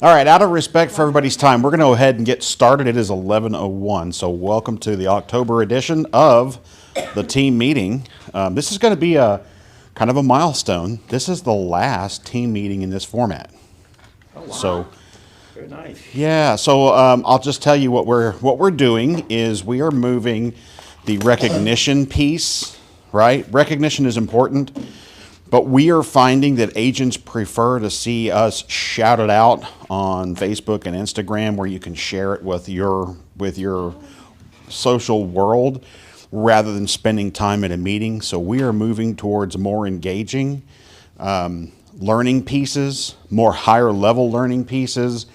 All right, out of respect for everybody's time, we're going to go ahead and get started. It is 11:01, so welcome to the October edition of the team meeting. This is going to be a kind of a milestone. This is the last team meeting in this format. Oh, wow. So, very nice. yeah. So I'll just tell you what we're doing is we are moving the recognition piece. Right, recognition is important. But we are finding that agents prefer to see us shout it out on Facebook and Instagram, where you can share it with your social world rather than spending time at a meeting. So we are moving towards more engaging learning pieces, more higher level learning pieces,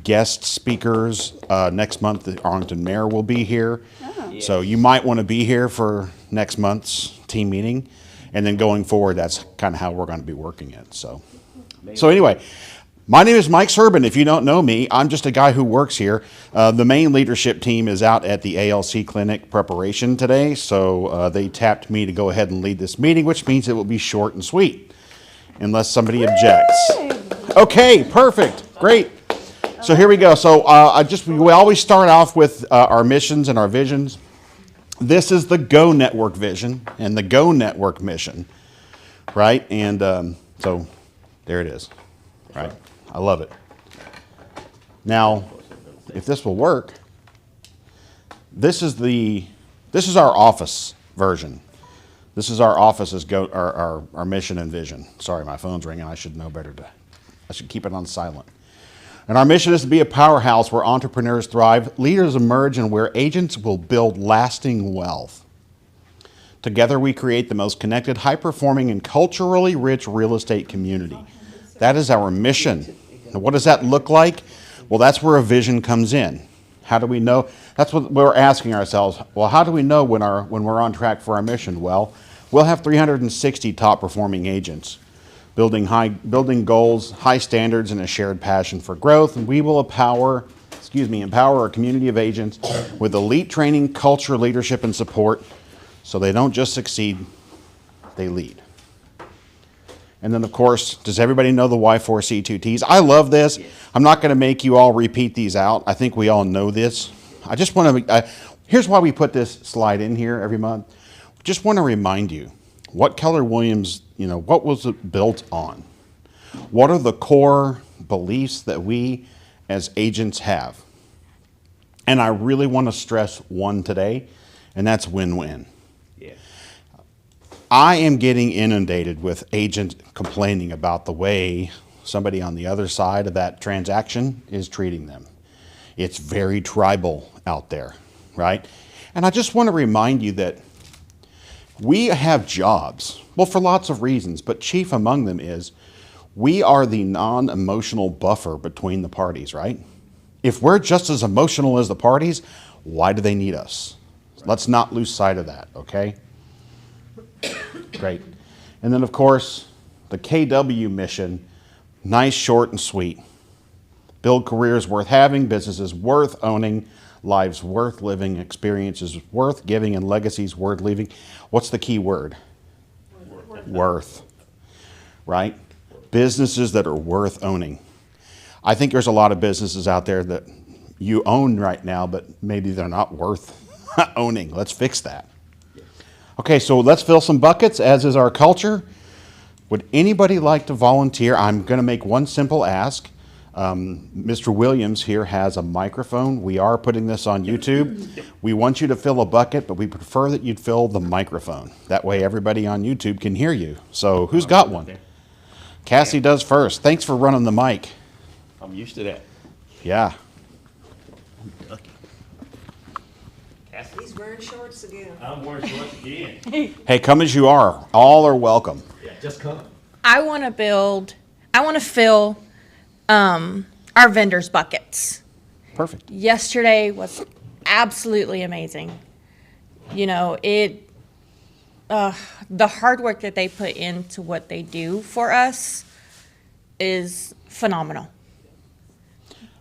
guest speakers. Next month, the Arlington Mayor will be here. Oh. Yes. So you might want to be here for next month's team meeting. And then going forward, that's kind of how we're going to be working it. So anyway, my name is Mike Serban. If you don't know me, I'm just a guy who works here. The main leadership team is out at the ALC clinic preparation today. So they tapped me to go ahead and lead this meeting, which means it will be short and sweet, unless somebody objects. Okay, perfect, great. So here we go. So we always start off with our missions and our visions. This is the Go Network vision and the Go Network mission, right? And so there it is, right? I love it. Now, if this will work, this is our office version. This is our office's our mission and vision. Sorry, my phone's ringing. I should know better I should keep it on silent. And our mission is to be a powerhouse where entrepreneurs thrive, leaders emerge, and where agents will build lasting wealth. Together, we create the most connected, high-performing, and culturally rich real estate community. That is our mission. And what does that look like? Well, that's where a vision comes in. How do we know? That's what we're asking ourselves. Well, how do we know when we're on track for our mission? Well, we'll have 360 top-performing agents. Building goals, high standards, and a shared passion for growth. And we will empower our community of agents with elite training, culture, leadership, and support so they don't just succeed, they lead. And then, of course, does everybody know the Y4C2Ts? I love this. I'm not going to make you all repeat these out. I think we all know this. I just want to, here's why we put this slide in here every month. Just want to remind you what Keller Williams, what was it built on? What are the core beliefs that we as agents have? And I really want to stress one today, and that's win-win. Yeah. I am getting inundated with agents complaining about the way somebody on the other side of that transaction is treating them. It's very tribal out there, right? And I just want to remind you that we have jobs, well, for lots of reasons, but chief among them is we are the non-emotional buffer between the parties, right? If we're just as emotional as the parties, why do they need us? Let's not lose sight of that, okay? Great. And then, of course, the KW mission, nice, short, and sweet. Build careers worth having, businesses worth owning, lives worth living, experiences worth giving, and legacies worth leaving. What's the key word? Worth. Right? Businesses that are worth owning. I think there's a lot of businesses out there that you own right now, but maybe they're not worth owning. Let's fix that. Okay, so let's fill some buckets, as is our culture. Would anybody like to volunteer? I'm going to make one simple ask. Mr. Williams here has a microphone. We are putting this on YouTube. We want you to fill a bucket, but we prefer that you'd fill the microphone. That way everybody on YouTube can hear you. So who's got one? Cassie does first. Thanks for running the mic. I'm used to that. Yeah. He's wearing shorts again. I'm wearing shorts again. Hey, come as you are. All are welcome. Yeah, just come. I want to fill our vendors' buckets. Perfect. Yesterday was absolutely amazing. The hard work that they put into what they do for us is phenomenal.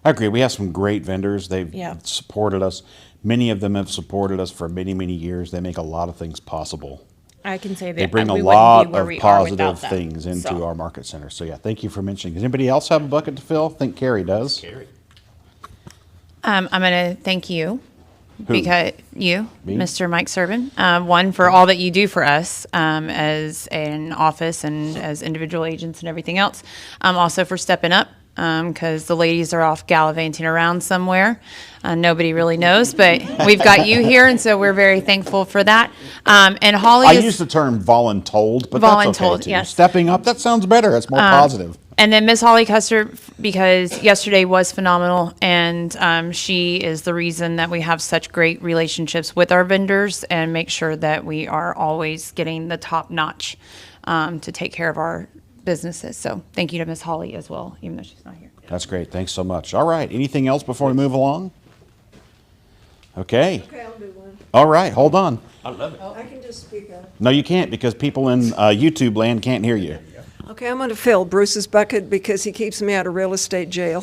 I agree. We have some great vendors. They've supported us. Many of them have supported us for many, many years. They make a lot of things possible. I can say that They bring a we wouldn't lot be where of we are without positive them. things into So, our market center. So yeah, thank you for mentioning. Does anybody else have a bucket to fill? I think Carrie does. Carrie. I'm going to thank you Who? because you, Me? Mr. Mike Servin, one for all that you do for us as an office and as individual agents and everything else. Also for stepping up because the ladies are off gallivanting around somewhere. Nobody really knows, but we've got you here, and so we're very thankful for that. And Holly I is use the term voluntold, but that's okay Voluntold, too. yes. Stepping up, that sounds better. That's more positive. And then Miss Holly Custer, because yesterday was phenomenal, and she is the reason that we have such great relationships with our vendors and make sure that we are always getting the top notch to take care of our businesses. So thank you to Miss Holly as well, even though she's not here. That's great. Thanks so much. All right. Anything else before we move along? Okay. Okay, I'll do one. All right. Hold on. I love it. I can just speak up. No, you can't because people in YouTube land can't hear you. Okay, I'm going to fill Bruce's bucket because he keeps me out of real estate jail.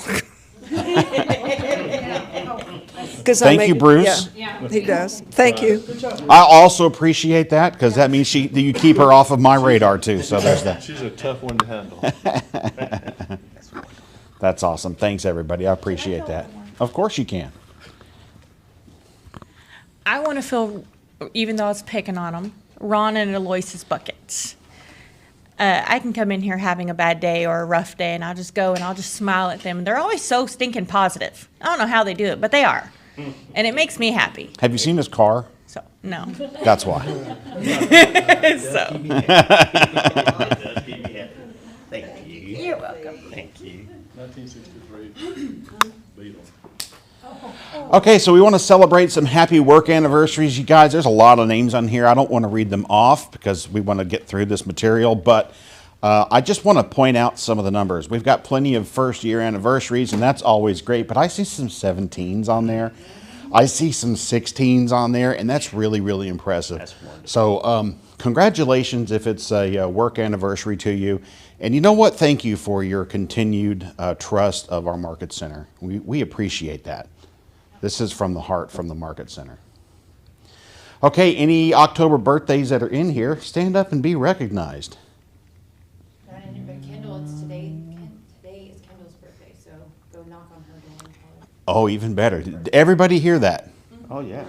Thank you, Bruce. Yeah, he does. Thank you. I also appreciate that because that means you keep her off of my radar too. So there's that. She's a tough one to handle. That's awesome. Thanks, everybody. I appreciate that. Of course you can. I want to fill, even though I was picking on them, Ron and Aloysius' buckets. I can come in here having a bad day or a rough day, and I'll just go and I'll just smile at them. They're always so stinking positive. I don't know how they do it, but they are. And it makes me happy. Have you seen his car? So, no. That's why. So, It does keep me happy. Thank you. you're welcome. Thank you. 1963 Beetle. Okay, so we want to celebrate some happy work anniversaries. You guys, there's a lot of names on here. I don't want to read them off because we want to get through this material, but I just want to point out some of the numbers. We've got plenty of first year anniversaries, and that's always great, but I see some 17s on there. I see some 16s on there, and that's really, really impressive. That's wonderful. So congratulations if it's a work anniversary to you. And you know what? Thank you for your continued trust of our Market Center. We appreciate that. This is from the heart, from the Market Center. Okay, any October birthdays that are in here, stand up and be recognized. Not in here, but Kendall, it's today. Today is Kendall's birthday, so go knock on her door and tell her. Oh, even better. Did everybody hear that? Oh, yeah.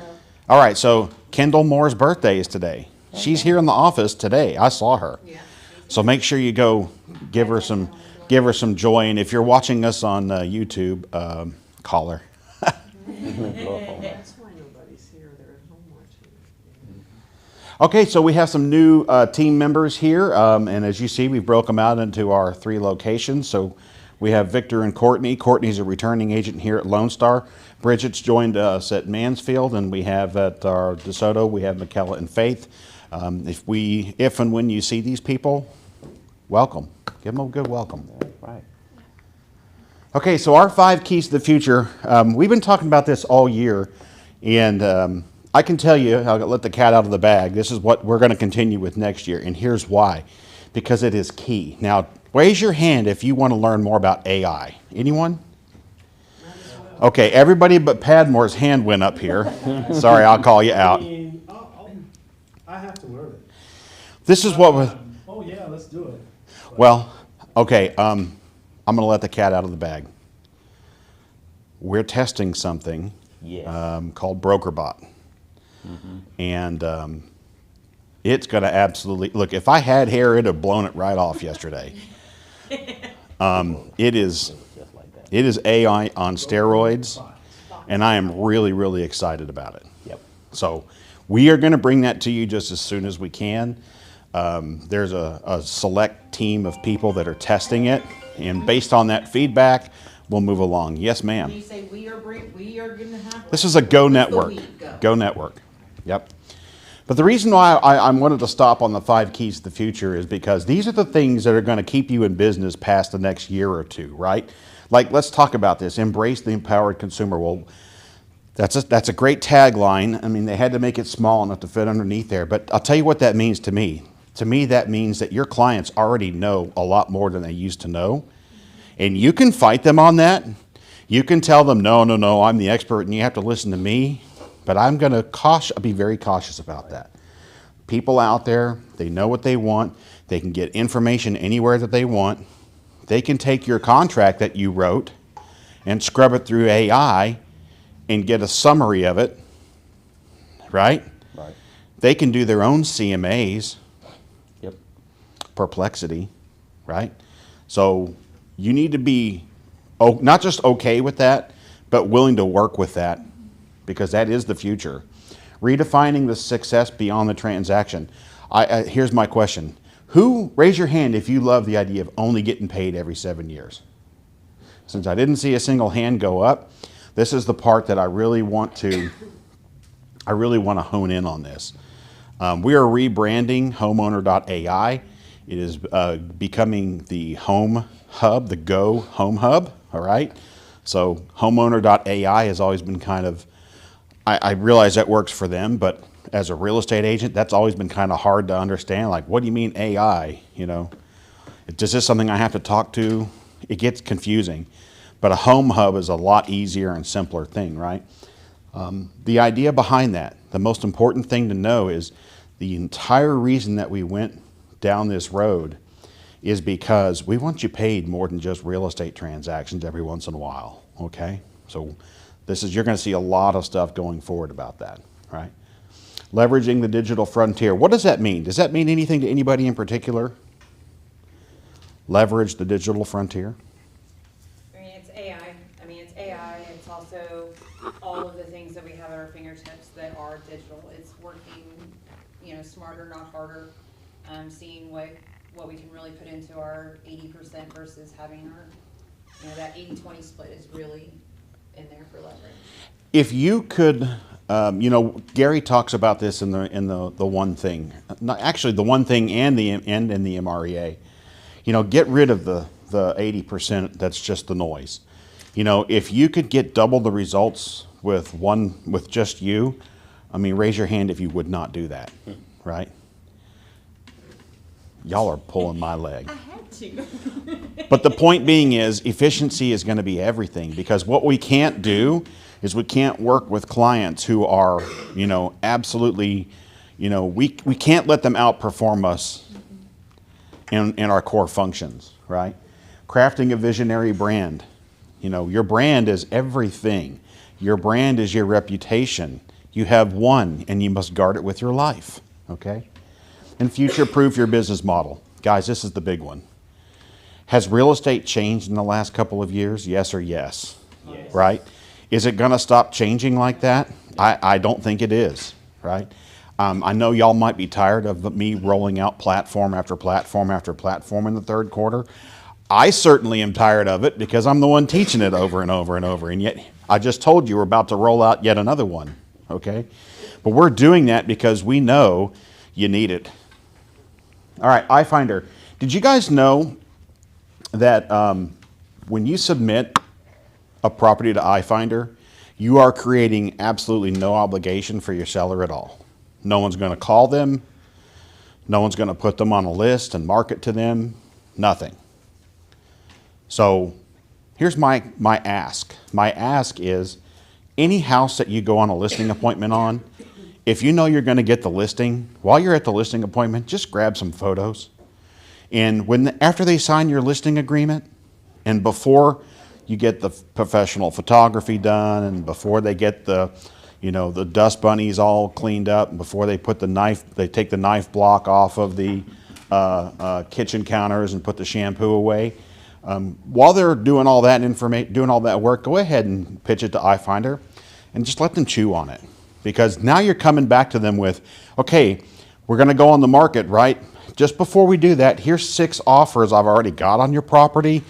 All right, so Kendall Moore's birthday is today. She's here in the office today. I saw her. So make sure you go give her some joy. And if you're watching us on YouTube, call her. That's why nobody's here. They're at home watching. Okay, so we have some new team members here, and as you see, we broke them out into our 3 locations. So we have Victor and Courtney. Courtney's a returning agent here at Lone Star. Bridget's joined us at Mansfield, and we have at our DeSoto, we have McKella and Faith. If and when you see these people, welcome. Give them a good welcome. Right. Okay, so our 5 keys to the future, we've been talking about this all year, and I can tell you, I'll let the cat out of the bag, this is what we're going to continue with next year, and here's why. Because it is key. Now, raise your hand if you want to learn more about AI. Anyone? Okay, everybody but Padmore's hand went up here. Sorry, I'll call you out. I have to learn it. This is what was, Oh yeah, let's do it. well, okay, I'm going to let the cat out of the bag. We're testing something Yes. called BrokerBot. And it's going to absolutely, look, if I had hair, it'd have blown it right off yesterday. It is Just like that. It is AI on steroids, and I am really, really excited about it. Yep. So we are going to bring that to you just as soon as we can. There's a select team of people that are testing it, and based on that feedback, we'll move along. Yes, ma'am. You say we are going to have. This is a Go Network. we go? Go Network. Yep. But the reason why I wanted to stop on the 5 keys to the future is because these are the things that are going to keep you in business past the next year or two, right? Like, let's talk about this. Embrace the empowered consumer. Well, that's a great tagline. I mean, they had to make it small enough to fit underneath there. But I'll tell you what that means to me. To me, that means that your clients already know a lot more than they used to know. And you can fight them on that. You can tell them, no, I'm the expert and you have to listen to me. But I'm going to be very cautious about that. people out there, they know what they want, they can get information anywhere that they want. They can take your contract that you wrote and scrub it through AI and get a summary of it, right? Right. They can do their own CMAs, Yep. Perplexity, right? So you need to be not just okay with that, but willing to work with that, because that is the future. Redefining the success beyond the transaction. Here's my question. Raise your hand if you love the idea of only getting paid every 7 years? Since I didn't see a single hand go up, this is the part that I really want to hone in on this. We are rebranding homeowner.ai. It is becoming the home hub, the Go Home Hub, all right? So homeowner.ai has always been kind of, I realize that works for them, but as a real estate agent, that's always been kind of hard to understand. Like, what do you mean AI? You know, is this something I have to talk to? It gets confusing. But a home hub is a lot easier and simpler thing, right? The idea behind that, the most important thing to know is the entire reason that we went down this road is because we want you paid more than just real estate transactions every once in a while, okay? So you're gonna see a lot of stuff going forward about that, right? Leveraging the digital frontier. What does that mean? Does that mean anything to anybody in particular? Leverage the digital frontier? I mean, it's AI. It's AI. It's also all of the things that we have at our fingertips that are digital. It's working, smarter, not harder. Seeing what we can really put into our 80% versus having our, that 80-20 split is really in there for leverage. If you could, Gary talks about this in the one thing. Not actually the one thing and in the MREA. Get rid of the 80% that's just the noise. If you could get double the results with just you, raise your hand if you would not do that, right? Y'all are pulling my leg. I had to. But the point being is efficiency is going to be everything, because what we can't do is we can't work with clients who are, absolutely, we can't let them outperform us in our core functions, right? Crafting a visionary brand. Your brand is everything. Your brand is your reputation. You have one, and you must guard it with your life, okay? And future-proof your business model. Guys, this is the big one. Has real estate changed in the last couple of years? Yes or yes? Yes. Right? Is it going to stop changing like that? I don't think it is, right? I know y'all might be tired of me rolling out platform after platform after platform in the third quarter. I certainly am tired of it because I'm the one teaching it over and over and over. And yet, I just told you we're about to roll out yet another one, okay? But we're doing that because we know you need it. All right, iFinder. Did you guys know that when you submit a property to iFinder, you are creating absolutely no obligation for your seller at all? No one's going to call them. No one's going to put them on a list and market to them. Nothing. So here's my ask. My ask is any house that you go on a listing appointment on, if you know you're going to get the listing, while you're at the listing appointment, just grab some photos. And after they sign your listing agreement, and before you get the professional photography done, and before they get the dust bunnies all cleaned up, and before they put they take the knife block off of the kitchen counters and put the shampoo away. While they're doing all that doing all that work, go ahead and pitch it to iFinder, and just let them chew on it. Because now you're coming back to them with, okay, we're going to go on the market, right? Just before we do that, here's 6 offers I've already got on your property.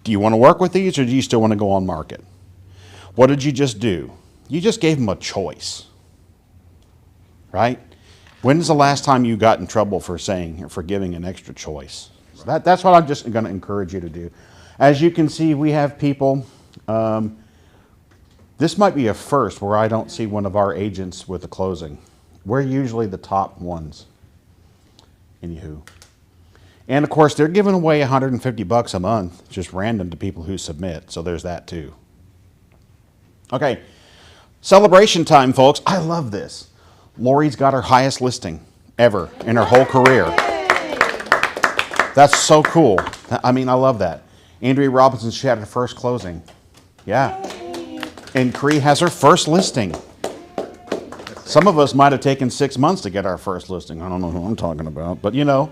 Do you want to work with these, or do you still want to go on market? What did you just do? You just gave them a choice, right? When's the last time you got in trouble for giving an extra choice? So that's what I'm just going to encourage you to do. As you can see, we have people. This might be a first where I don't see one of our agents with a closing. We're usually the top ones. Anywho. And of course, they're giving away $150 a month, just random to people who submit. So there's that too. Okay. Celebration time, folks. I love this. Lori's got her highest listing ever in her whole career. That's so cool. I mean, I love that. Andrea Robinson, she had her first closing. Yeah. And Cree has her first listing. Some of us might have taken 6 months to get our first listing. I don't know who I'm talking about, but you know,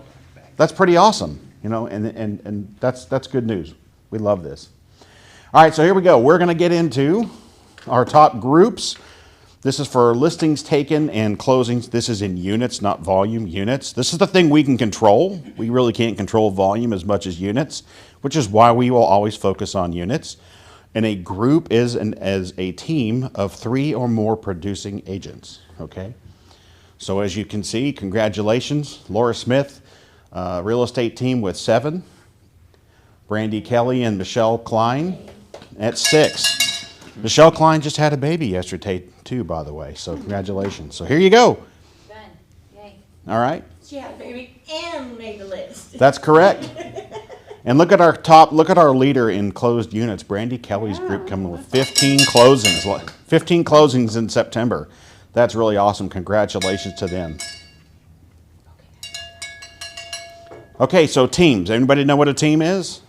that's pretty awesome. You know, and that's good news. We love this. All right, so here we go. We're going to get into our top groups. This is for listings taken and closings. This is in units, not volume, units. This is the thing we can control. We really can't control volume as much as units, which is why we will always focus on units. And a group is as a team of 3 or more producing agents, okay? So as you can see, congratulations, Laura Smith, real estate team with 7. Brandy Kelly and Michelle Klein at 6. Michelle Klein just had a baby yesterday too, by the way, so congratulations. So here you go. Done. Yay. All right, She had a baby and made the list. that's correct. And look at our leader in closed units, Brandy Kelly's group coming with 15 closings. 15 closings in September. That's really awesome. Congratulations to them. Okay, so teams. Anybody know what a team is?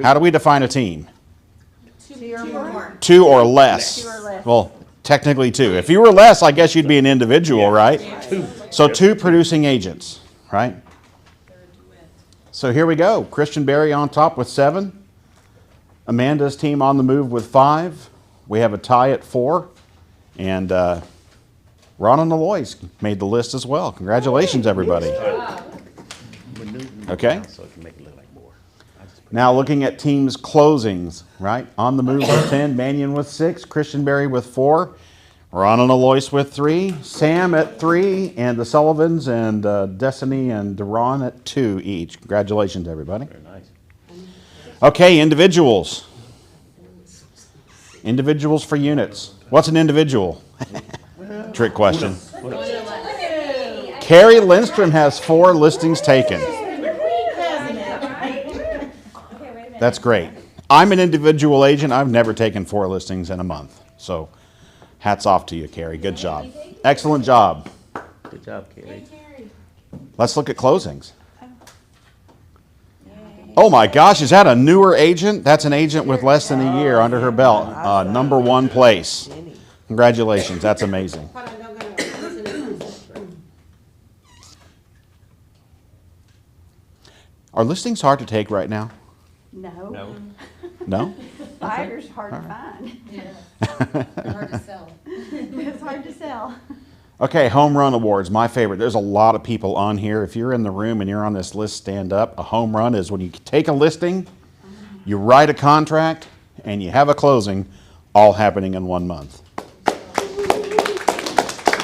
How do we define a team? 2 or more. 2 or less. 2 or less. Well, technically 2. If you were less, I guess you'd be an individual, right? 2. So 2 producing agents, right? So here we go. Christian Berry on top with 7. Amanda's team on the move with 5. We have a tie at 4. And Ron and Alois made the list as well. Congratulations, everybody. Okay. So it can make it look like more. I just put- Now looking at teams closings, right? On the move with 10, Mannion with 6, Christian Berry with 4, Ron and Alois with 3, Sam at 3, and the Sullivans and Destiny and Deron at 2 each. Congratulations, everybody. Very nice. Okay, individuals. Individuals for units. What's an individual? Trick question. Carrie Lindstrom has 4 listings taken. That's great. I'm an individual agent. I've never taken 4 listings in a month. So hats off to you, Carrie. Good job. Excellent job. Good job, Carrie. Let's look at closings. Oh my gosh, is that a newer agent? That's an agent with less than a year under her belt. Number 1 place. Congratulations. That's amazing. Are listings hard to take right now? No. No? No? Buyers hard to find. Hard to sell. It's hard to sell. Okay, home run awards, my favorite. There's a lot of people on here. If you're in the room and you're on this list, stand up. A home run is when you take a listing, you write a contract, and you have a closing, all happening in 1 month.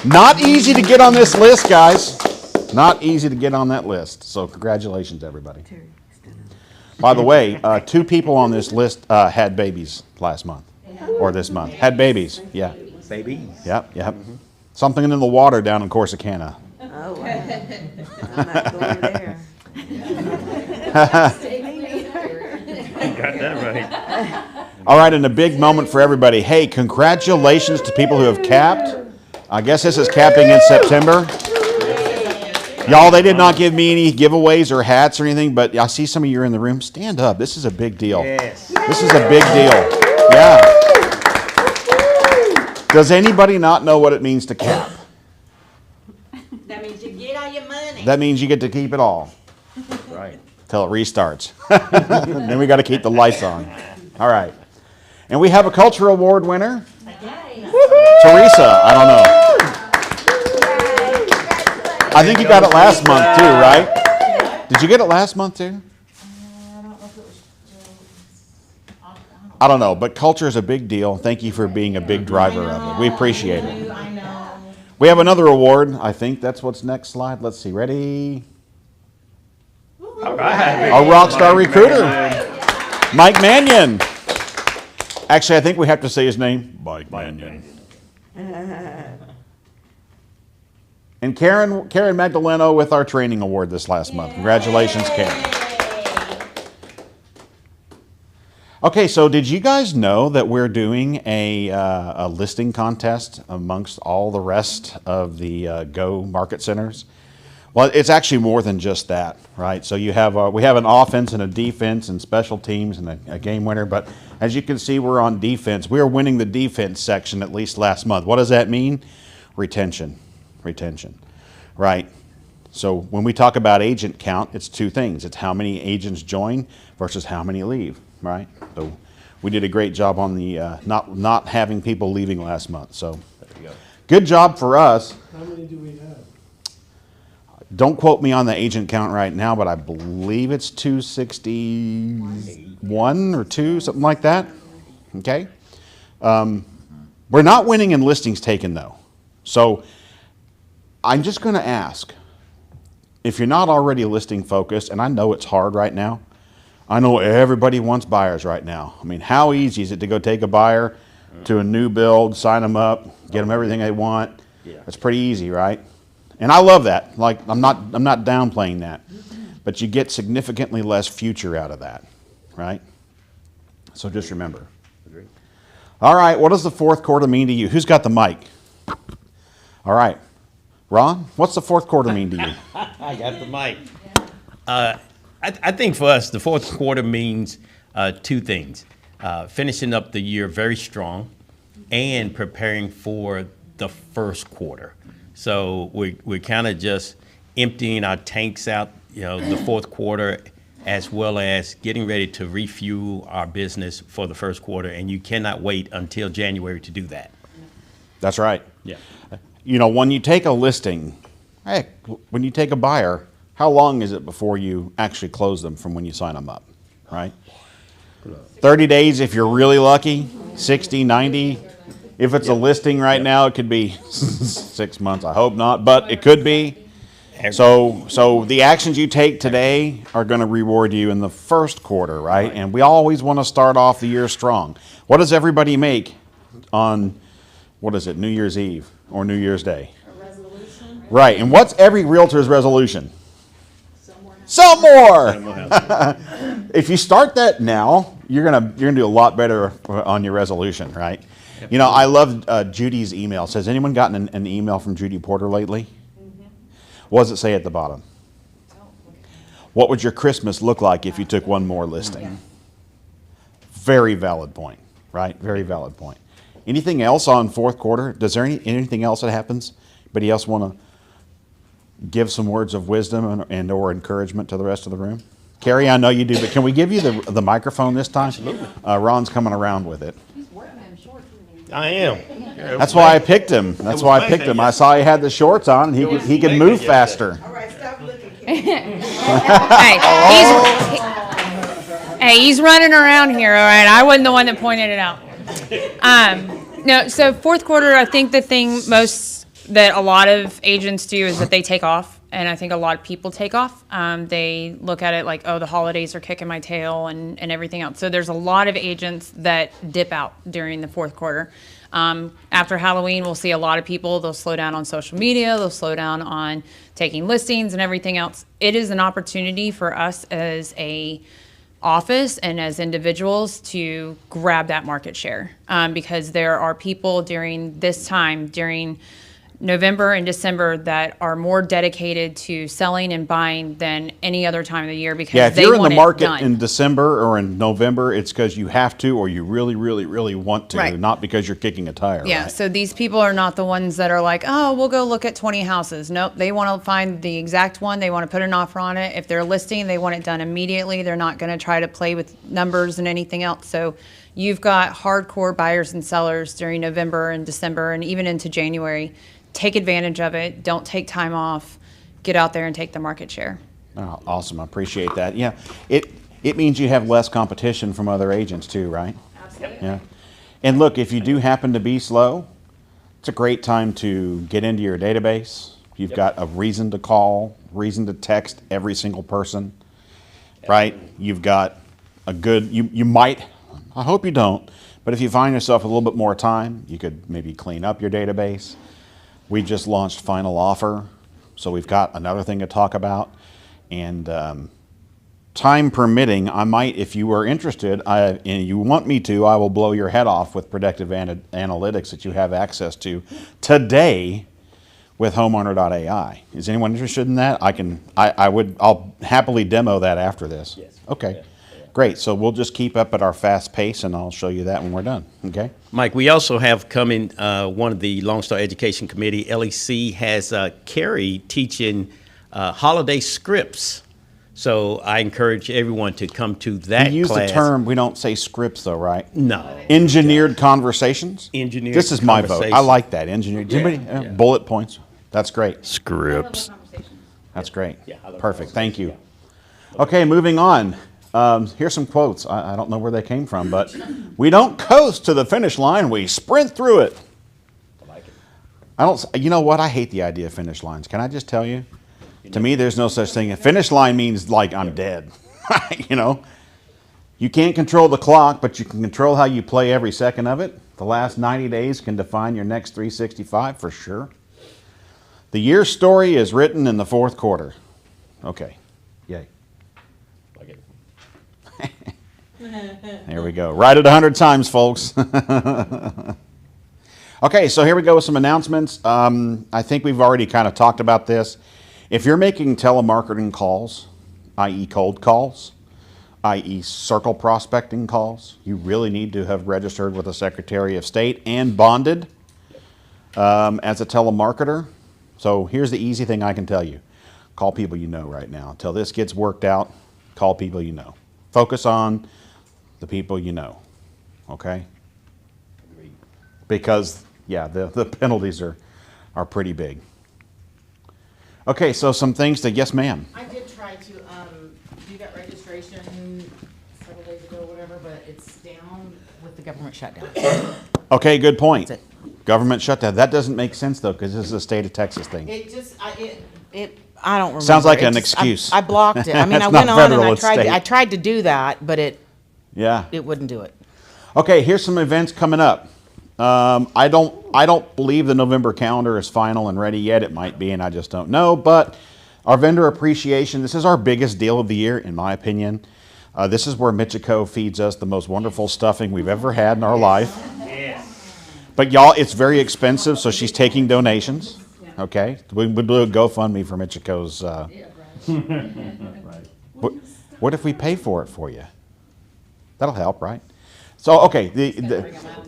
Not easy to get on this list, guys. Not easy to get on that list. So congratulations, everybody. By the way, 2 people on this list had babies last month, or this month. Had babies, yeah. Babies. Yep, yep. Something in the water down in Corsicana. Oh, wow. I'm not going there. Got that right. All right, and a big moment for everybody. Hey, congratulations to people who have capped. I guess this is capping in September. Y'all, they did not give me any giveaways or hats or anything, but I see some of you are in the room. Stand up. This is a big deal. Yes. This is a big deal. Yeah. Does anybody not know what it means to cap? That means you get all your money. That means you get to keep it all Right. till it restarts. Then we got to keep the lights on. All right. And we have a culture award winner. Teresa, I don't know. I think you got it last month too, right? Did you get it last month too? I don't know, but culture is a big deal. Thank you for being a big driver of it. We appreciate it. I know. We have another award. I think that's what's next slide. Let's see. Ready? All right. A rock star recruiter, Mike Mannion. Actually, I think we have to say his name. Mike Mannion. And Karen Magdaleno with our training award this last month. Congratulations, Karen. Okay, so did you guys know that we're doing a listing contest amongst all the rest of the Go Market Centers? Well, it's actually more than just that, right? So you have we have an offense and a defense and special teams and a game winner. But as you can see, we're on defense. We are winning the defense section at least last month. What does that mean? Retention, right? So when we talk about agent count, it's two things. It's how many agents join versus how many leave, right? So we did a great job on the not having people leaving last month. So good job for us. How many do we have? Don't quote me on the agent count right now, but I believe it's 261 or 2, something like that. Okay? We're not winning in listings taken, though. So I'm just going to ask, if you're not already listing focused, and I know it's hard right now, I know everybody wants buyers right now. I mean, how easy is it to go take a buyer to a new build, sign them up, get them everything they want? Yeah. It's pretty easy, right? And I love that. Like, I'm not downplaying that. But you get significantly less future out of that, right? So just remember. Agreed. All right, what does the fourth quarter mean to you? Who's got the mic? All right. Ron, what's the fourth quarter mean to you? I got the mic. I think for us, the fourth quarter means two things. Finishing up the year very strong and preparing for the first quarter. So we're kind of just emptying our tanks out, the fourth quarter, as well as getting ready to refuel our business for the first quarter. And you cannot wait until January to do that. That's right. Yeah. When you take a listing, heck, when you take a buyer, how long is it before you actually close them from when you sign them up, right? 30 days if you're really lucky, 60, 90. If it's a listing right now, it could be 6 months. I hope not, but it could be. So the actions you take today are going to reward you in the first quarter, right? And we always want to start off the year strong. What does everybody make on, New Year's Eve or New Year's Day? A resolution? Right. And what's every realtor's resolution? Sell more. If you start that now, you're gonna do a lot better on your resolution, right? I love Judy's email. Says anyone gotten an email from Judy Porter lately? What does it say at the bottom? What would your Christmas look like if you took one more listing? Very valid point, right? Very valid point. Anything else on fourth quarter? Does there anything else that happens? Anybody else want to give some words of wisdom and or encouragement to the rest of the room? Carrie, I know you do, but can we give you the microphone this time? Absolutely. Ron's coming around with it. I am. That's why I picked him. That's why I picked him. I saw he had the shorts on, and he could move faster. All right, stop looking. Hey, he's running around here, all right? I wasn't the one that pointed it out. No, so fourth quarter, I think the thing most that a lot of agents do is that they take off. And I think a lot of people take off. They look at it like, oh, the holidays are kicking my tail and everything else. So there's a lot of agents that dip out during the fourth quarter. After Halloween, we'll see a lot of people. They'll slow down on social media. They'll slow down on taking listings and everything else. It is an opportunity for us as a office and as individuals to grab that market share because there are people during this time, during November and December, that are more dedicated to selling and buying than any other time of the year because If they you're in want the it market done. in December or in November, it's because you have to or you really, really, really want to, Right. not because you're kicking a tire. Yeah, right? so these people are not the ones that are like, oh, we'll go look at 20 houses. Nope, they want to find the exact one. They want to put an offer on it. If they're listing, they want it done immediately. They're not going to try to play with numbers and anything else. So you've got hardcore buyers and sellers during November and December and even into January. Take advantage of it. Don't take time off. Get out there and take the market share. Oh, awesome. I appreciate that. Yeah. It means you have less competition from other agents too, right? Absolutely. Yeah. And look, if you do happen to be slow, it's a great time to get into your database. You've got a reason to call, reason to text every single person, right? You've got a good, you might, I hope you don't, but if you find yourself a little bit more time, you could maybe clean up your database. We just launched Final Offer, so we've got another thing to talk about. And time permitting, I might, if you are interested, and you want me to, I will blow your head off with predictive analytics that you have access to. Today, with homeowner.ai. Is anyone interested in that? I'll happily demo that after this. Yes. Okay, great. So we'll just keep up at our fast pace and I'll show you that when we're done, okay? Mike, we also have coming, one of the Lone Star Education Committee, LEC, has Carrie teaching holiday scripts. So I encourage everyone to come to that We use the class. term, we don't say scripts though, right? No. Engineered conversations? Engineered This is my vote. I conversation. like that, engineered. Anybody, yeah. bullet points? That's great. Scripts. That's great. Yeah, I love Perfect, thank you. Yeah. Okay, moving on. Here's some quotes. I don't know where they came from, but we don't coast to the finish line, we sprint through it. You know what? I hate the idea of finish lines. Can I just tell you? To me, there's no such thing. A finish line means like I'm dead. You know? You can't control the clock, but you can control how you play every second of it. The last 90 days can define your next 365 for sure. The year's story is written in the fourth quarter. Okay. Yay. Like it. There we go. Write it 100 times, folks. Okay, so here we go with some announcements. I think we've already kind of talked about this. If you're making telemarketing calls, i.e. cold calls, i.e. circle prospecting calls, you really need to have registered with the Secretary of State and bonded as a telemarketer. So here's the easy thing I can tell you. Call people you know right now. Until this gets worked out, call people you know. Focus on the people you know, okay? Because, yeah, the penalties are pretty big. Okay, so some things to, yes, ma'am. I did try to do that registration several days ago, whatever, but it's down with the government shutdown. Okay, good point. That's Government shutdown. That doesn't make sense, though, because this is a state of Texas thing. It just, I don't remember. Sounds like It an just- excuse. I blocked it. I mean, It's I not went on and federal, I it's tried, state. I tried to do that, but it Yeah. wouldn't do it. Okay, here's some events coming up. I don't believe the November calendar is final and ready yet. It might be, and I just don't know. But our vendor appreciation, this is our biggest deal of the year, in my opinion. This is where Michiko feeds us the most wonderful stuffing we've ever had in our life. But y'all, it's very expensive, so she's taking donations. Okay, we'll do a GoFundMe for Michiko's. What if we pay for it for you? That'll help, right? So, okay,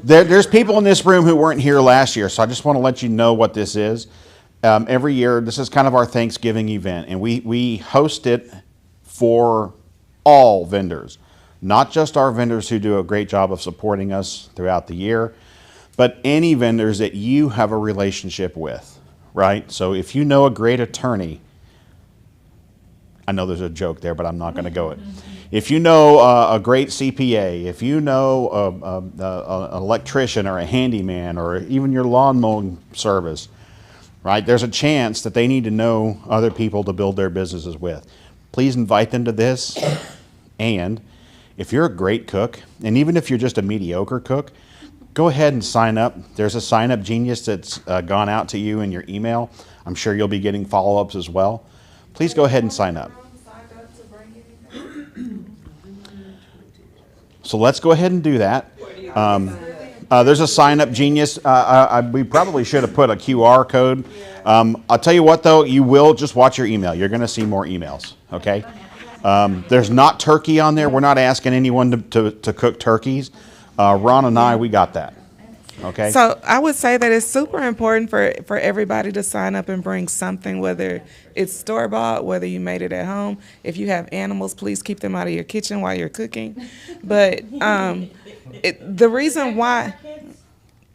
there's people in this room who weren't here last year, so I just want to let you know what this is. Every year, this is kind of our Thanksgiving event, and we host it for all vendors, not just our vendors who do a great job of supporting us throughout the year, but any vendors that you have a relationship with, right? So if you know a great attorney, I know there's a joke there, but I'm not going to go it. If you know a great CPA, if you know an electrician or a handyman or even your lawn mowing service, right? There's a chance that they need to know other people to build their businesses with. Please invite them to this. And if you're a great cook, and even if you're just a mediocre cook, go ahead and sign up. There's a sign-up genius that's gone out to you in your email. I'm sure you'll be getting follow-ups as well. Please go ahead and sign up. So let's go ahead and do that. There's a sign-up genius. We probably should have put a QR code. I'll tell you what, though, you will just watch your email. You're going to see more emails, okay? There's not turkey on there. We're not asking anyone to cook turkeys. Ron and I, we got that, okay? So I would say that it's super important for everybody to sign up and bring something, whether it's store-bought, whether you made it at home. If you have animals, please keep them out of your kitchen while you're cooking. But the reason why...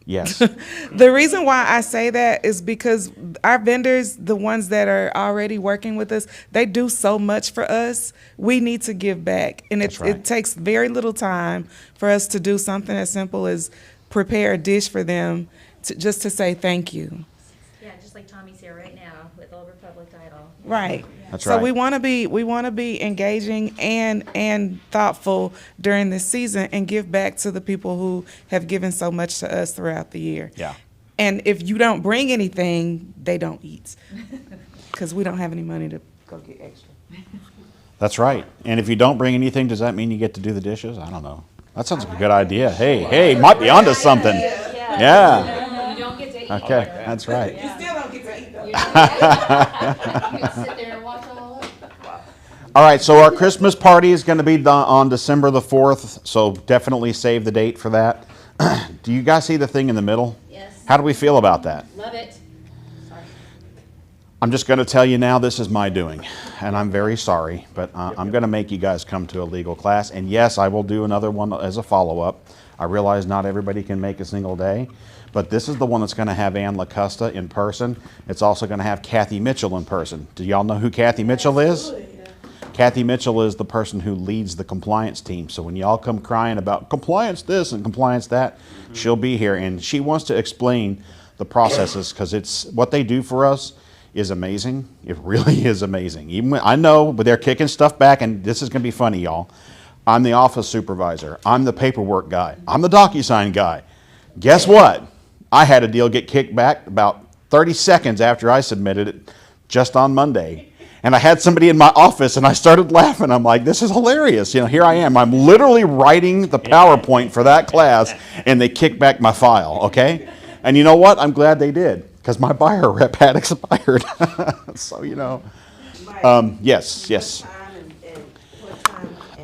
Yes. The reason why I say that is because our vendors, the ones that are already working with us, they do so much for us. We need to give back. And That's right. it takes very little time for us to do something as simple as prepare a dish for them just to say thank you. Yeah, just like Tommy's here right now with Old Republic Title. Right. That's so right. we want to be engaging and thoughtful during this season and give back to the people who have given so much to us throughout the year. Yeah. And if you don't bring anything, they don't eat. Because we don't have any money to go get extra. That's right. And if you don't bring anything, does that mean you get to do the dishes? I don't know. That sounds like a good idea. Hey, might be onto something. Yeah. You don't get to eat. Okay, that's right. You still don't get to eat though. You can sit there and watch all of it. All right, so our Christmas party is going to be on December the 4th, so definitely save the date for that. Do you guys see the thing in the middle? Yes. How do we feel about that? Love it. Sorry. I'm just going to tell you now, this is my doing, and I'm very sorry, but I'm going to make you guys come to a legal class, and yes, I will do another one as a follow-up. I realize not everybody can make a single day, but this is the one that's going to have Ann LaCosta in person. It's also going to have Kathy Mitchell in person. Do y'all know who Kathy Mitchell is? Kathy Mitchell is the person who leads the compliance team. So when y'all come crying about compliance this and compliance that, she'll be here, and she wants to explain the processes, because it's what they do for us is amazing. It really is amazing. Even when, I know, but they're kicking stuff back, and this is going to be funny, y'all. I'm the office supervisor. I'm the paperwork guy. I'm the DocuSign guy. Guess what? I had a deal get kicked back about 30 seconds after I submitted it just on Monday. And I had somebody in my office, and I started laughing. I'm like, this is hilarious. You know, here I am. I'm literally writing the PowerPoint for that class, and they kicked back my file, okay? And you know what? I'm glad they did, because my buyer rep had expired. So, you know. Yes. Time and what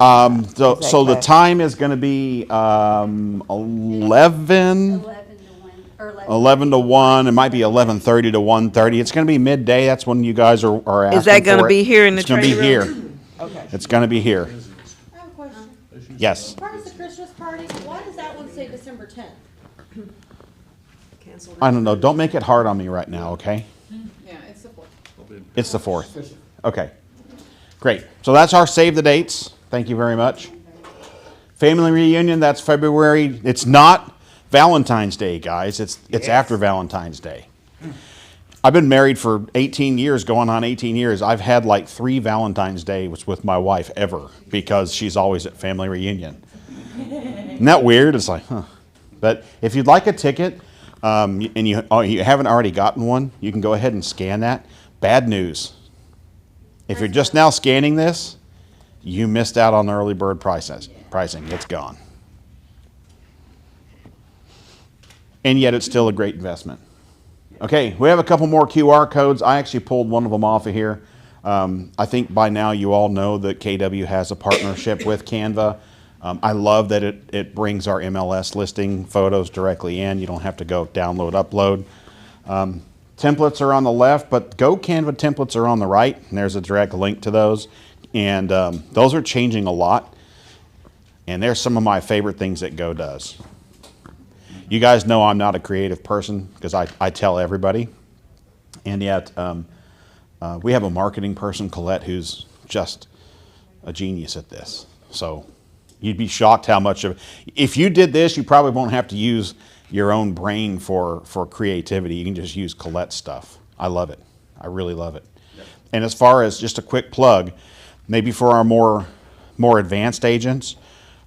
time? So the time is going to be 11 to 1. It might be 11:30 to 1:30. It's going to be midday. That's when you guys are asking Is that going for to it. be here in the It's going to be training here. room? Okay. It's going to be here. I have a question. Yes. Where's the Christmas party? Why does that one say December 10th? Cancel I don't know. Don't make it hard on me right now, okay? Yeah, it's the 4th. It's the 4th. Okay. Great. So that's our save the dates. Thank you very much. Family reunion, that's February. It's not Valentine's Day, guys. It's after Valentine's Day. I've been married for 18 years, going on 18 years. I've had like 3 Valentine's Days with my wife ever, because she's always at family reunion. Isn't that weird? It's like, huh. But if you'd like a ticket, and you haven't already gotten one, you can go ahead and scan that. Bad news. If you're just now scanning this, you missed out on the early bird pricing. It's gone. And yet it's still a great investment. Okay, we have a couple more QR codes. I actually pulled one of them off of here. I think by now you all know that KW has a partnership with Canva. I love that it brings our MLS listing photos directly in. You don't have to go download, upload. Templates are on the left, but Go Canva templates are on the right, and there's a direct link to those. And those are changing a lot. And they're some of my favorite things that Go does. You guys know I'm not a creative person, because I tell everybody. And yet, we have a marketing person, Colette, who's just a genius at this. So you'd be shocked how much of, if you did this, you probably won't have to use your own brain for creativity. You can just use Colette's stuff. I love it. I really love it. Yep. And as far as just a quick plug, maybe for our more advanced agents,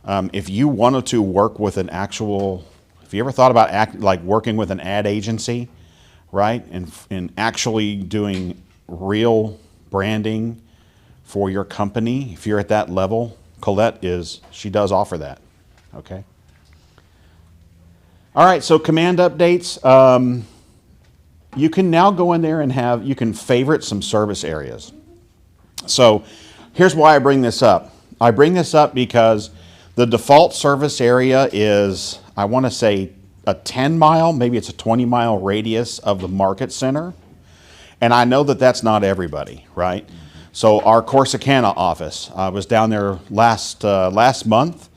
if you wanted to work with an actual, if you ever thought about like working with an ad agency, right, and actually doing real branding for your company, if you're at that level, Colette she does offer that, okay? All right, so command updates. You can now go in there and you can favorite some service areas. So here's why I bring this up. I bring this up because the default service area is, I want to say, a 10-mile, maybe it's a 20-mile radius of the market center. And I know that that's not everybody, right? So our Corsicana office, I was down there last month,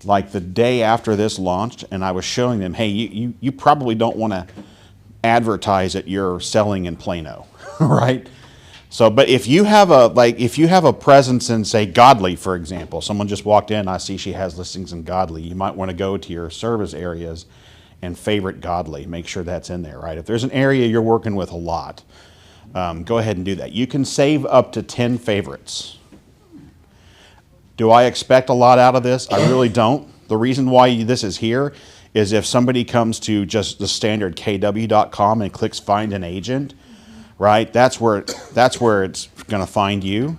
like the day after this launched, and I was showing them, hey, you probably don't want to advertise that you're selling in Plano, right? So, but if you have a presence in, say, Godly, for example, someone just walked in, I see she has listings in Godly, you might want to go to your service areas and favorite Godly, make sure that's in there, right? If there's an area you're working with a lot, go ahead and do that. You can save up to 10 favorites. Do I expect a lot out of this? I really don't. The reason why this is here is if somebody comes to just the standard kw.com and clicks find an agent, right? That's where it's going to find you.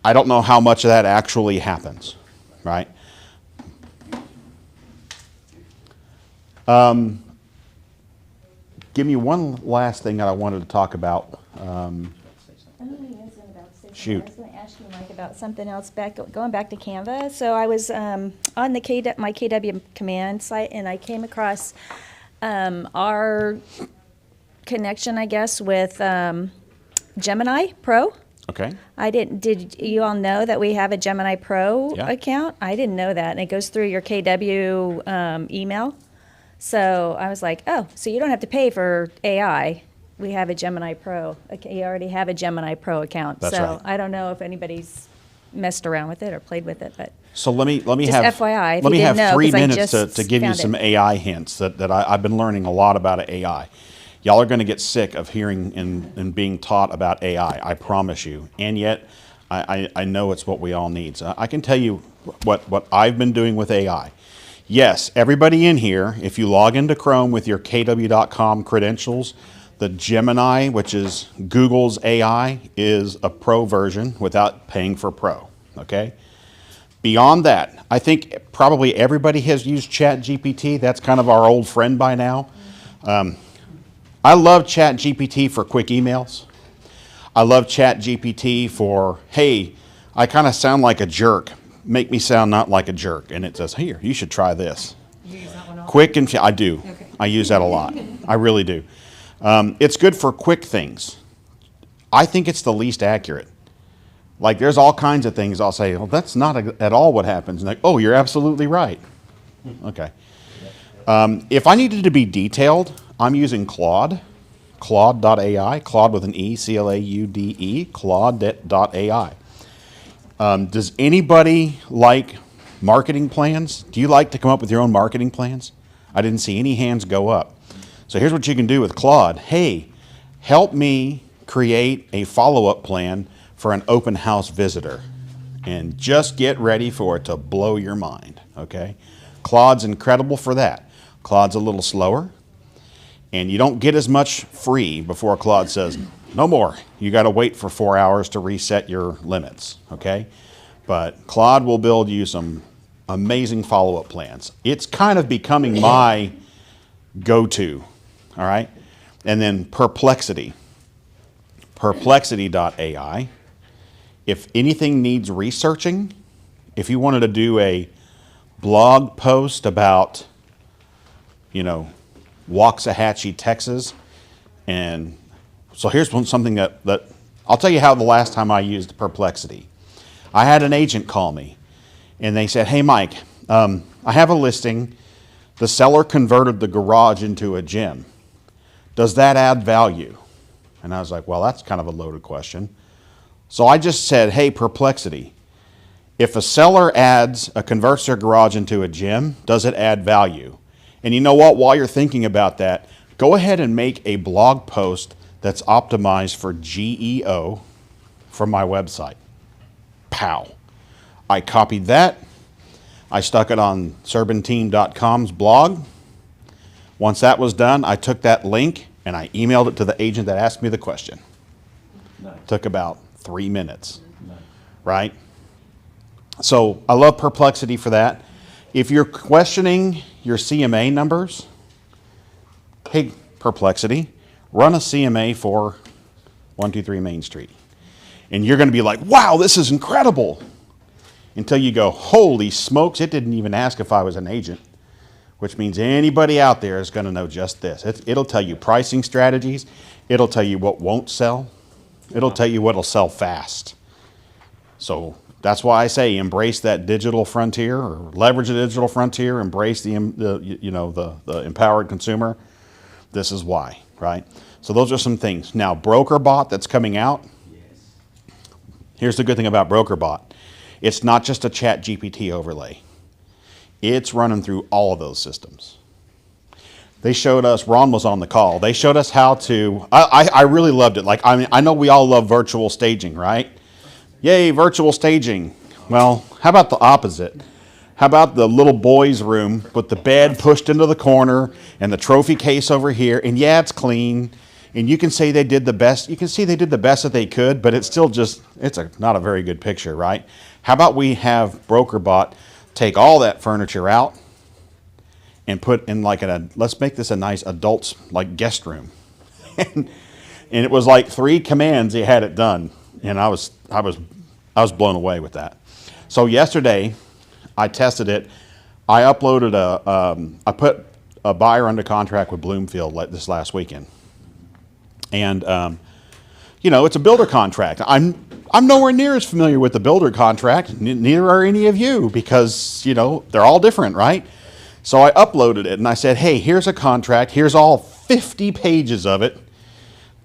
I don't know how much of that actually happens, right? Give me one last thing that I wanted to talk about Shoot. I was going to ask you, Mike, about something else. Going back to Canva. So I was on the my KW Command site, and I came across our connection, I guess, with Gemini Pro. Okay. Did you all know that we have a Gemini Pro Yeah. account? I didn't know that, and it goes through your KW email. So I was like, oh, so you don't have to pay for AI. We have a Gemini Pro. Okay, you already have a Gemini Pro account. That's so right. I don't know if anybody's messed around with it or played with it, but So let me Just have FYI, if let you me didn't have know, 3 'cause I minutes just to give you found some it. AI hints that I've been learning a lot about AI. Y'all are going to get sick of hearing and being taught about AI. I promise you. And yet, I know it's what we all need. So I can tell you what I've been doing with AI. Yes, everybody in here, if you log into Chrome with your KW.com credentials, the Gemini, which is Google's AI, is a pro version without paying for pro. Okay? Beyond that, I think probably everybody has used ChatGPT. That's kind of our old friend by now. I love ChatGPT for quick emails. I love ChatGPT for, hey, I kind of sound like a jerk. Make me sound not like a jerk. And it says, here, you should try this. Quick and I do. I use that a lot. I really do. It's good for quick things. I think it's the least accurate. Like there's all kinds of things I'll say, well, that's not at all what happens. And like, oh, you're absolutely right. Okay. If I needed to be detailed, I'm using Claude, Claude.ai, Claude with an E, C-L-A-U-D-E, Claude.ai. Does anybody like marketing plans? Do you like to come up with your own marketing plans? I didn't see any hands go up. So here's what you can do with Claude. Hey, help me create a follow-up plan for an open house visitor. And just get ready for it to blow your mind, okay? Claude's incredible for that. Claude's a little slower, and you don't get as much free before Claude says, no more. You got to wait for 4 hours to reset your limits, okay? But Claude will build you some amazing follow-up plans. It's kind of becoming my go-to, all right? And then Perplexity, Perplexity.ai. If anything needs researching, if you wanted to do a blog post about, Waxahachie, Texas, and so here's something that I'll tell you how the last time I used Perplexity. I had an agent call me, and they said, hey, Mike, I have a listing. The seller converted the garage into a gym. Does that add value? And I was like, well, that's kind of a loaded question. So I just said, hey, Perplexity, if a seller converts their garage into a gym, does it add value? And you know what? While you're thinking about that, go ahead and make a blog post that's optimized for GEO from my website. Pow. I copied that. I stuck it on Serpentine.com's blog. Once that was done, I took that link and I emailed it to the agent that asked me the question. Nice. Took about 3 minutes, right? So I love Perplexity for that. If you're questioning your CMA numbers, hey, Perplexity, run a CMA for 123 Main Street. And you're going to be like, wow, this is incredible. Until you go, holy smokes, it didn't even ask if I was an agent, which means anybody out there is going to know just this. It'll tell you pricing strategies. It'll tell you what won't sell. It'll tell you what'll sell fast. So that's why I say embrace that digital frontier, or leverage the digital frontier, embrace the empowered consumer. This is why, right? So those are some things. Now, BrokerBot that's coming out. Here's the good thing about BrokerBot. It's not just a ChatGPT overlay. It's running through all of those systems. They showed us, Ron was on the call, they showed us how to, I really loved it. I know we all love virtual staging, right? Yay, virtual staging. Well, how about the opposite? How about the little boy's room with the bed pushed into the corner and the trophy case over here, and yeah, it's clean, and you can say they did the best, you can see they did the best that they could, but it's still just, not a very good picture, right? How about we have BrokerBot take all that furniture out and put in let's make this a nice adults guest room. And it was like 3 commands, he had it done. And I was blown away with that. So yesterday, I tested it. I uploaded I put a buyer under contract with Bloomfield this last weekend. And, you know, it's a builder contract. I'm nowhere near as familiar with the builder contract. Neither are any of you because, you know, they're all different, right? So I uploaded it and I said, hey, here's a contract. Here's all 50 pages of it.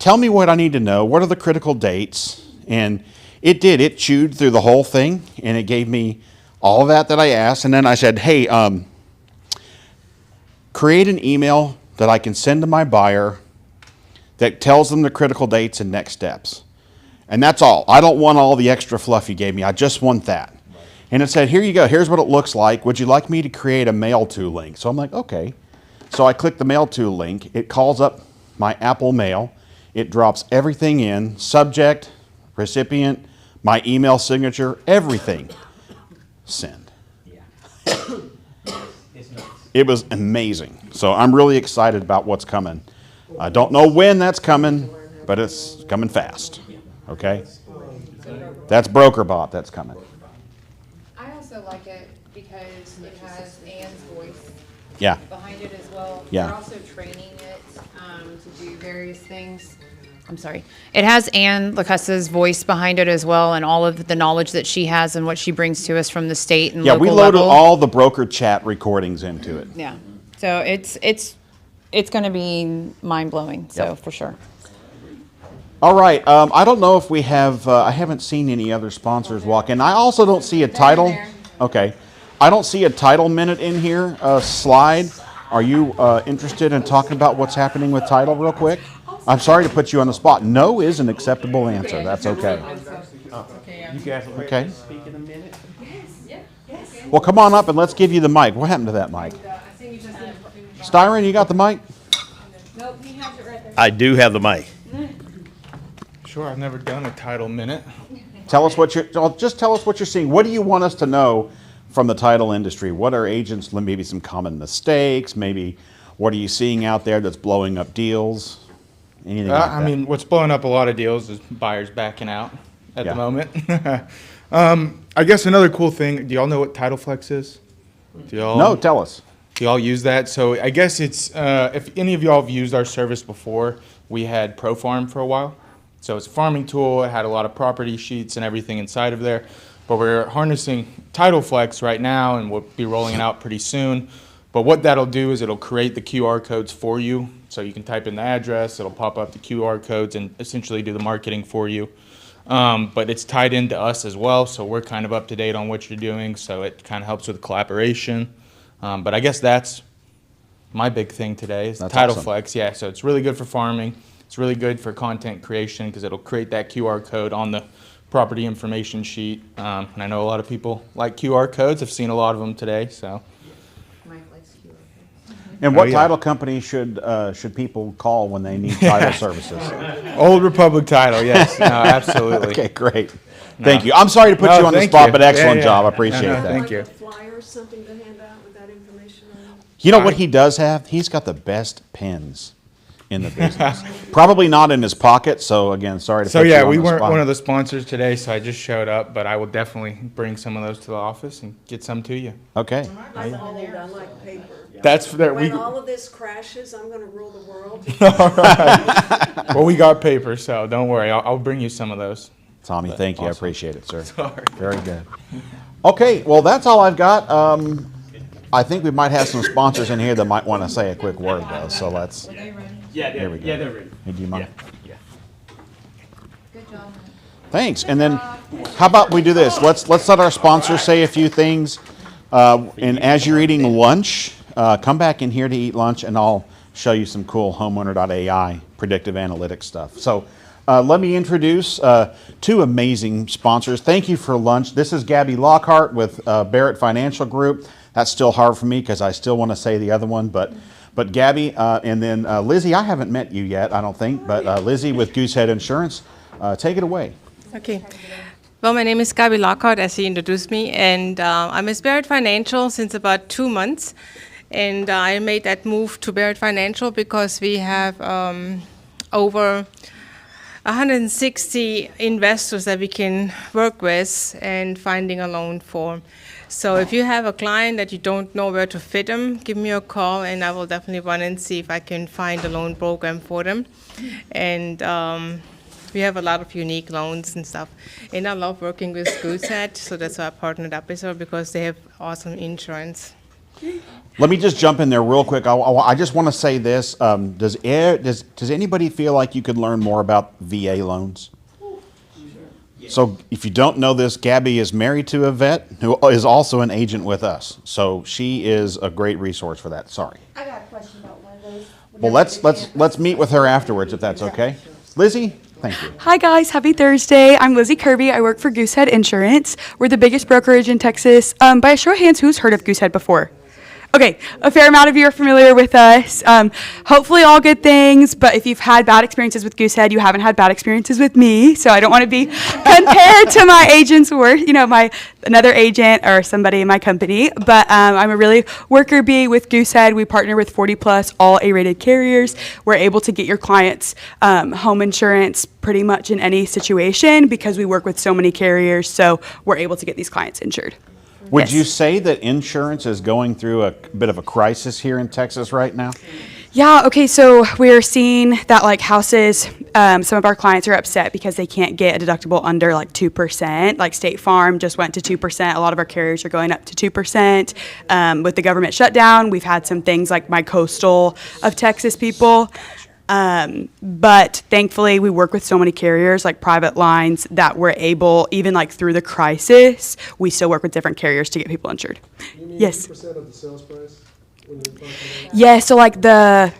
Tell me what I need to know. What are the critical dates? And it did. It chewed through the whole thing and it gave me all of that I asked. And then I said, hey, create an email that I can send to my buyer that tells them the critical dates and next steps. And that's all. I don't want all the extra fluff you gave me. I just want that. And it said, here you go. Here's what it looks like. Would you like me to create a mail to link? So I'm like, okay. So I click the mail to link. It calls up my Apple Mail. It drops everything in, subject, recipient, my email signature, everything. Send. It was amazing. So I'm really excited about what's coming. I don't know when that's coming, but it's coming fast. Okay? That's BrokerBot that's coming. I also like it because it has Ann's voice Yeah. behind it as well. Yeah. We're also training it to do various things. I'm sorry. It has Ann Lacussa's voice behind it as well, and all of the knowledge that she has and what she brings to us from the state and Yeah, local we loaded level. all the broker chat recordings into it. Yeah. So it's going to be mind blowing. So Yep. for sure. All right. I don't know if we have, I haven't seen any other sponsors walk in. I also don't see a title. Okay. I don't see a title minute in here, slide. Are you interested in talking about what's happening with title real quick? I'm sorry to put you on the spot. No is an acceptable answer. That's okay. You guys are ready Okay. to speak in a minute? Well, come on up and let's give you the mic. What happened to that mic? Styron, you got the mic? I do have the mic. Sure, I've never done a title minute. Tell us what just tell us what you're seeing. What do you want us to know from the title industry? What are agents, maybe some common mistakes? Maybe what are you seeing out there that's blowing up deals? Anything like that? I mean, what's blowing up a lot of deals is buyers backing out at Yeah. the moment. I guess another cool thing, do y'all know what TitleFlex is? Do y'all, No, tell us. Do y'all use that? So I guess it's, if any of y'all have used our service before, we had ProFarm for a while. So it's a farming tool. It had a lot of property sheets and everything inside of there. But we're harnessing TitleFlex right now, and we'll be rolling it out pretty soon. But what that'll do is it'll create the QR codes for you. So you can type in the address, it'll pop up the QR codes and essentially do the marketing for you. But it's tied into us as well, so we're kind of up to date on what you're doing, so it kind of helps with collaboration. But I guess that's my big thing today is That's TitleFlex. awesome. Yeah, so it's really good for farming. It's really good for content creation because it'll create that QR code on the property information sheet. And I know a lot of people like QR codes. I've seen a lot of them today, so. And what Oh, yeah. title company should people call when they need title services? Old Republic Title, yes. No, absolutely. Okay, great. Thank you. I'm sorry to put No, you on the thank spot, you. but excellent Yeah, job. I yeah. appreciate No, that. thank you. Like a flyer or something to hand out with that information on it? You know what he does have? He's got the best pens in the business. Probably not in his pocket, so again, sorry to So put you yeah, on we the weren't spot. one of the sponsors today, so I just showed up, but I will definitely bring some of those to the office and get some to you. Okay. I'm old, I like paper. That's that we When all of this crashes, I'm gonna rule the world. well, we got paper, so don't worry. I'll bring you some of those. Tommy, thank you. I awesome. appreciate it, sir. Sorry. Very good. Okay, well, that's all I've got. I think we might have some sponsors in here that might want to say a quick word, though, so let's. Yeah, Here we go. they're ready. Hey, do you mind? Yeah. Good job. Thanks. And then, how about we do this? Let's let our sponsors say a few things. And as you're eating lunch, come back in here to eat lunch, and I'll show you some cool homeowner.ai predictive analytics stuff. So let me introduce two amazing sponsors. Thank you for lunch. This is Gabby Lockhart with Barrett Financial Group. That's still hard for me because I still want to say the other one, but Gabby, and then Lizzie, I haven't met you yet, I don't think, but Lizzie with Goosehead Insurance, take it away. Okay. Well, my name is Gabi Lockhart, as he introduced me, and I'm with Barrett Financial since about 2 months. And I made that move to Barrett Financial because we have over 160 investors that we can work with and finding a loan for. So if you have a client that you don't know where to fit them, give me a call and I will definitely run and see if I can find a loan program for them. And we have a lot of unique loans and stuff. And I love working with Goosehead, so that's why I partnered up with her, because they have awesome insurance. Let me just jump in there real quick. I just want to say this. Does anybody feel like you could learn more about VA loans? So if you don't know this, Gabby is married to a vet who is also an agent with us. So she is a great resource for that. Sorry. I got a question about one of those. Well, let's meet with her afterwards if that's okay. Lizzie, thank you. Hi guys, happy Thursday. I'm Lizzie Kirby. I work for Goosehead Insurance. We're the biggest brokerage in Texas. By a show of hands, who's heard of Goosehead before? Okay, a fair amount of you are familiar with us. Hopefully all good things, but if you've had bad experiences with Goosehead, you haven't had bad experiences with me, so I don't want to be compared to my agents or, another agent or somebody in my company, but I'm a really worker bee with Goosehead. We partner with 40 plus all A-rated carriers. We're able to get your clients home insurance pretty much in any situation because we work with so many carriers, so we're able to get these clients insured. Would you say that insurance is going through a bit of a crisis here in Texas right now? Yeah, okay, so we're seeing that like houses, some of our clients are upset because they can't get a deductible under like 2%. Like State Farm just went to 2%. A lot of our carriers are going up to 2%. With the government shutdown, we've had some things like my coastal of Texas people. But thankfully we work with so many carriers like private lines that we're able, even like through the crisis, we still work with different carriers to get people insured. You mean Yes. 2% of the sales price when you're talking about? Yeah, so like the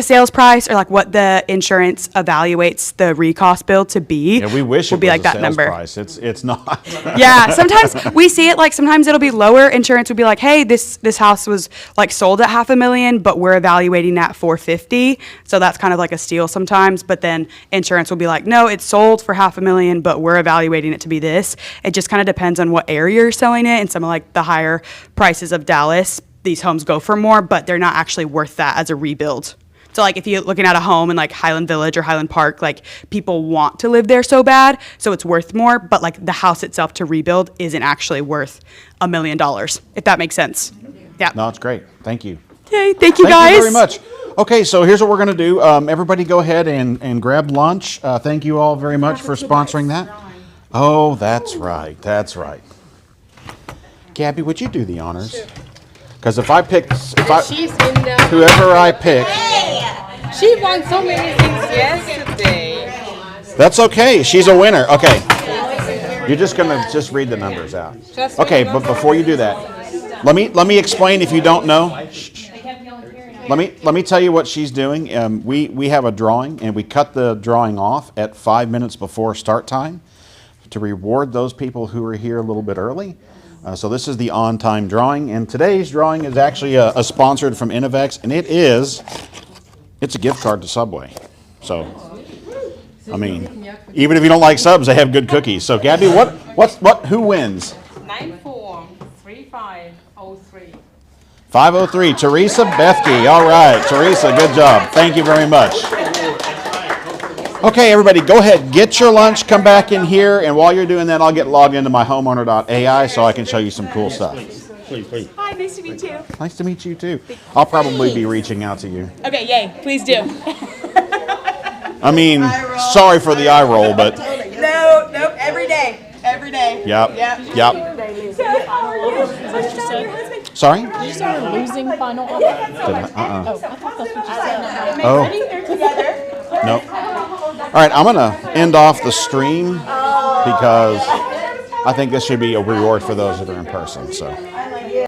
sales price or like what the insurance evaluates the recost bill to be. Yeah, we wish it would be was like a that sales number. price. It's not. Yeah, sometimes we see it like sometimes it'll be lower. Insurance would be like, hey, this house was like sold at $500,000, but we're evaluating at $450,000. So that's kind of like a steal sometimes. But then insurance will be like, no, it's sold for $500,000, but we're evaluating it to be this. It just kind of depends on what area you're selling it. And some of like the higher prices of Dallas, these homes go for more, but they're not actually worth that as a rebuild. So like if you're looking at a home in like Highland Village or Highland Park, like people want to live there so bad, so it's worth more, but like the house itself to rebuild isn't actually worth $1 million, if that makes sense. Yeah. No, it's great. Thank you. Yay, thank you guys. Thank you very much. Okay, so here's what we're going to do. Everybody go ahead and grab lunch. Thank you all very much for sponsoring that. Oh, that's right. That's right. Gabby, would you do the honors? Because if I pick, whoever I pick, She won so many things yesterday. that's okay. She's a winner. Okay. You're just going to just read the numbers out. Okay, but before you do that, let me explain if you don't know. Let me tell you what she's doing. We have a drawing, and we cut the drawing off at 5 minutes before start time to reward those people who are here a little bit early. So this is the on-time drawing, and today's drawing is actually a sponsored from Innovex, and it's a gift card to Subway. So, I mean, even if you don't like subs, they have good cookies. So, Gabby, who wins? 943503. 503, Teresa Bethke. All right, Teresa, good job. Thank you very much. Okay, everybody, go ahead, get your lunch, come back in here, and while you're doing that, I'll get logged into my homeowner.ai so I can show you some cool stuff. Please. Hi, nice to meet you. Nice to meet you, too. I'll probably be reaching out to you. Okay, yay, please do. I mean, sorry for the eye roll, but No, every day. yep. Sorry? Did you say you're losing final offer? Did I? Oh, I thought that's what you said. Oh. Nope. All right, I'm going to end off the stream because I think this should be a reward for those that are in person. So.